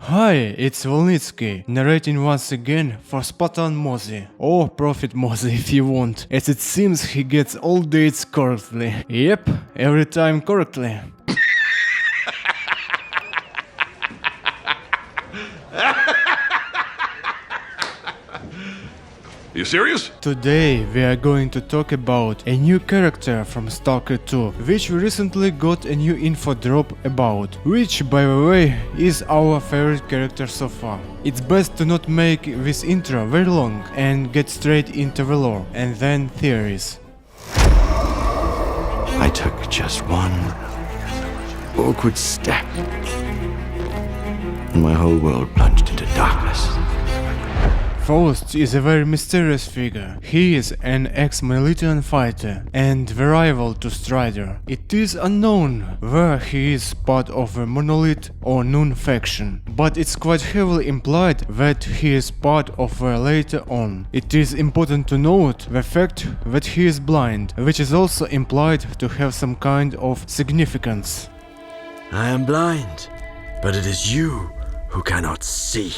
Hi, it's Volnyckyi, narrating once again for Spartan Mozi, or Prophet Mozi if you want, as it seems he gets all dates correctly. Yep, every time correctly. You serious? Today we are going to talk about a new character from S.T.A.L.K.E.R 2, which we recently got a new info drop about, which by the way is our favorite character so far. It's best to not make this intro very long and get straight into the lore and then theories. I took just one awkward step, and my whole world plunged into darkness. Faust is a very mysterious figure. He is an ex-monolithian fighter and the rival to S.T.A.L.K.E.R. It is unknown where he is part of a monolith or Nun faction, but it's quite heavily implied that he is part of a later on. It is important to note the fact that he is blind, which is also implied to have some kind of significance. I am blind, but it is you who cannot see.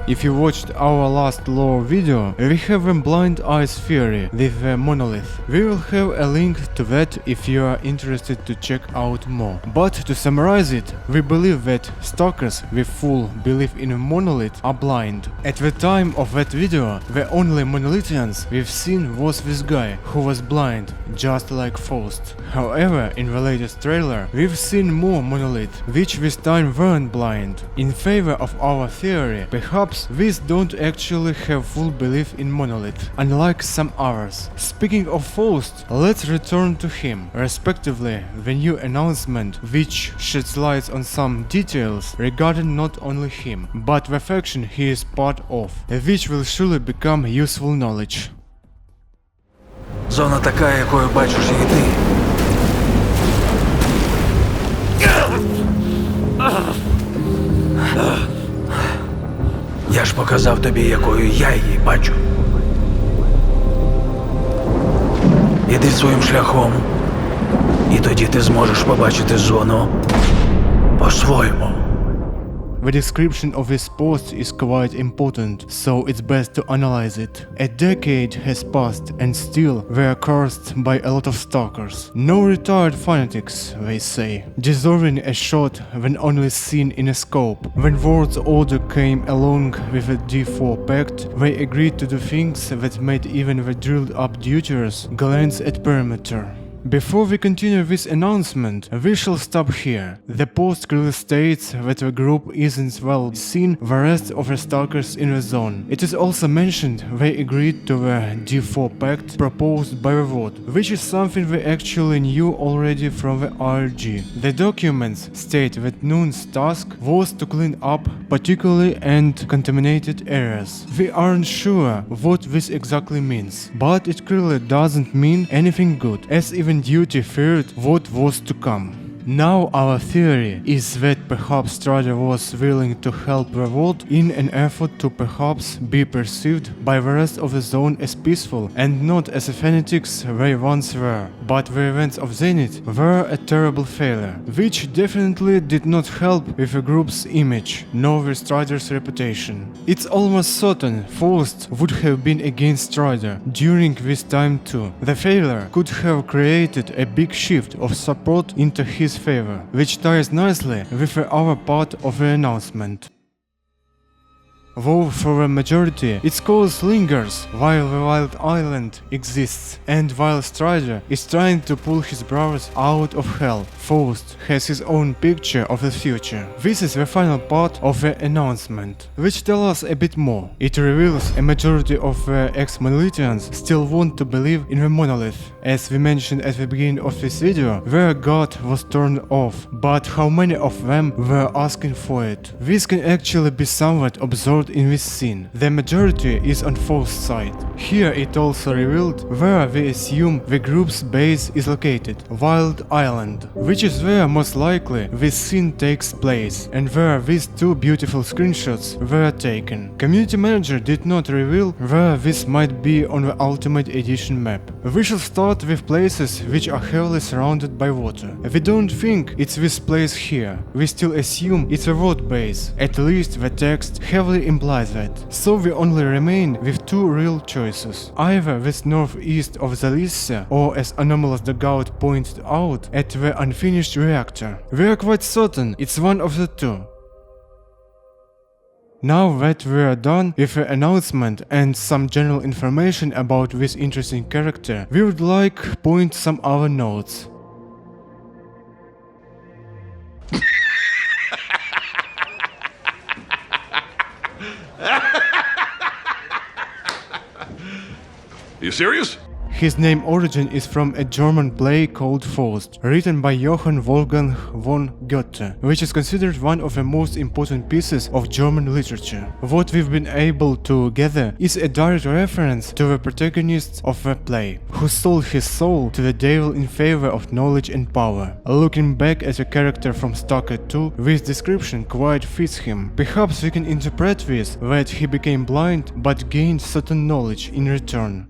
If you watched our last lore video, we have a blind eyes theory with the monolith. We will have a link to that if you are interested to check out more. But to summarize it, we believe that stalkers with full belief in a monolith are blind. At the time of that video, the only monolithians we've seen was this guy, who was blind, just like Faust. However, in the latest trailer, we've seen more monolith, which this time weren't blind. In favor of our theory, perhaps these don't actually have full belief in monolith, unlike some others. Speaking of Faust, let's return to him, respectively the new announcement which sheds light on some details regarding not only him, but the faction he is part of, which will surely become useful knowledge. Зона така, якою бачиш її ти. Я ж показав тобі, якою я її бачу. Іди своїм шляхом, і тоді ти зможеш побачити зону по-своєму. The description of this post is quite important, so it's best to analyze it. A decade has passed and still we are cursed by a lot of stalkers. No retired fanatics, they say, deserving a shot when only seen in a scope. When World's Order came along with the D4 Pact, they agreed to do things that made even the drilled up duters glance at perimeter. Before we continue this announcement, we shall stop here. The post clearly states that the group isn't well seen the rest of the stalkers in the zone. It is also mentioned they agreed to the D4 Pact proposed by the vote, which is something we actually knew already from the RG. The documents state that Nun's task was to clean up particularly and contaminated areas. We aren't sure what this exactly means, but it clearly doesn't mean anything good, as even duty feared what was to come. Now our theory is that perhaps S.T.A.L.K.E.R was willing to help the world in an effort to perhaps be perceived by the rest of the zone as peaceful and not as the fanatics they once were. But the events of Zenith were a terrible failure, which definitely did not help with the group's image, nor with S.T.A.L.K.E.R's reputation. It's almost certain Faust would have been against S.T.A.L.K.E.R during this time too. The failure could have created a big shift of support into his favor, which ties nicely with the other part of the announcement. Though for the majority, its cause lingers while the Wild Island exists, and while S.T.A.L.K.E.R is trying to pull his brothers out of hell, Faust has his own picture of the future. This is the final part of the announcement, which tells us a bit more. It reveals a majority of the ex-monolithians still want to believe in the monolith. As we mentioned at the beginning of this video, their god was turned off, but how many of them were asking for it? This can actually be somewhat observed absorbed in this scene. The majority is on Faust's side. Here it also revealed where we assume the group's base is located, Wild Island, which is where most likely this scene takes place and where these two beautiful screenshots were taken. Community manager did not reveal where this might be on the Ultimate Edition map. We shall start with places which are heavily surrounded by water. We don't think it's this place here. We still assume it's a road base. At least the text heavily implies that. So we only remain with two real choices. Either this northeast of the Lycia, or as Anomalous Dugout pointed out, at the unfinished reactor. We are quite certain it's one of the two. Now that we're done with the announcement and some general information about this interesting character, we would like point some other notes. You serious? His name origin is from a German play called Faust, written by Johann Wolfgang von Goethe, which is considered one of the most important pieces of German literature. What we've been able to gather is a direct reference to the protagonist of the play, who sold his soul to the devil in favor of knowledge and power. Looking back at a character from S.T.A.L.K.E.R 2, this description quite fits him. Perhaps we can interpret this that he became blind but gained certain knowledge in return.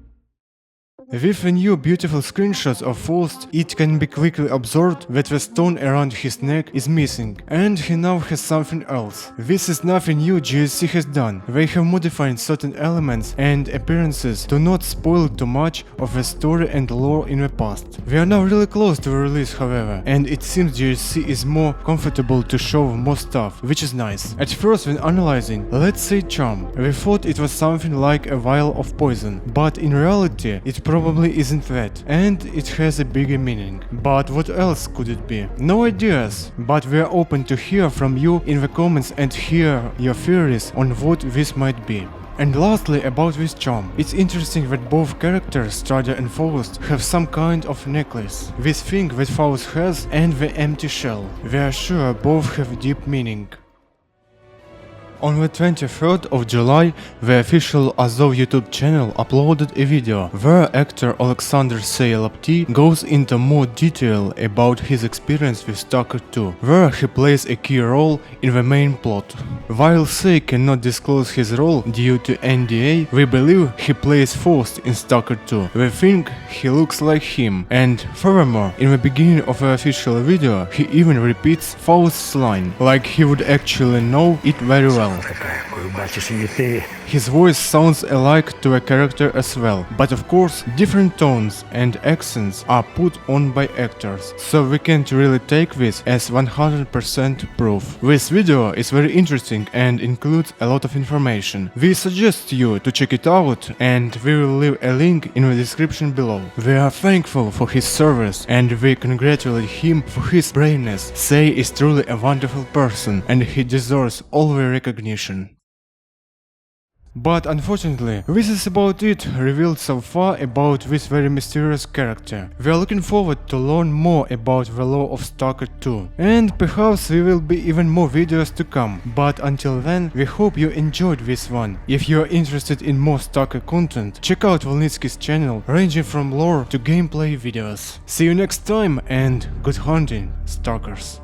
With the new beautiful screenshots of Faust, it can be quickly observed that the stone around his neck is missing, and he now has something else. This is nothing new GSC has done. They have modified certain elements and appearances to not spoil too much of the story and lore in the past. We are now really close to the release, however, and it seems GSC is more comfortable to show more stuff, which is nice. At first, when analyzing, let's say charm, we thought it was something like a vial of poison, but in reality it probably isn't that, and it has a bigger meaning. But what else could it be? No ideas, but we are open to hear from you in the comments and hear your theories on what this might be. And lastly, about this charm. It's interesting that both characters, Strider and Faust, have some kind of necklace. This thing that Faust has and the empty shell. We are sure both have deep meaning. On the 23rd of July, the official Azov YouTube channel uploaded a video where actor Alexander S.T.A.L.K.E.R goes into more detail about his experience with S.T.A.L.K.E.R 2, where he plays a key role in the main plot. While S.A. cannot disclose his role due to NDA, we believe he plays Faust in S.T.A.L.K.E.R 2. We think he looks like him, and furthermore, in the beginning of the official video, he even repeats Faust's line, like he would actually know it very well. His voice sounds alike to a character as well, but of course different tones and accents are put on by actors, so we can't really take this as 100% proof. This video is very interesting and includes a lot of information. We suggest you to check it out, and we will leave a link in the description below. We are thankful for his service and we congratulate him for his braveness. S.A. is truly a wonderful person and he deserves all the recognition. But unfortunately, this is about it revealed so far about this very mysterious character. We are looking forward to learn more about the lore of S.T.A.L.K.E.R 2, and perhaps there will be even more videos to come. But until then, we hope you enjoyed this one. If you are interested in more S.T.A.L.K.E.R content, check out Volnyckyi's channel, ranging from lore to gameplay videos. See you next time and good hunting, stalkers.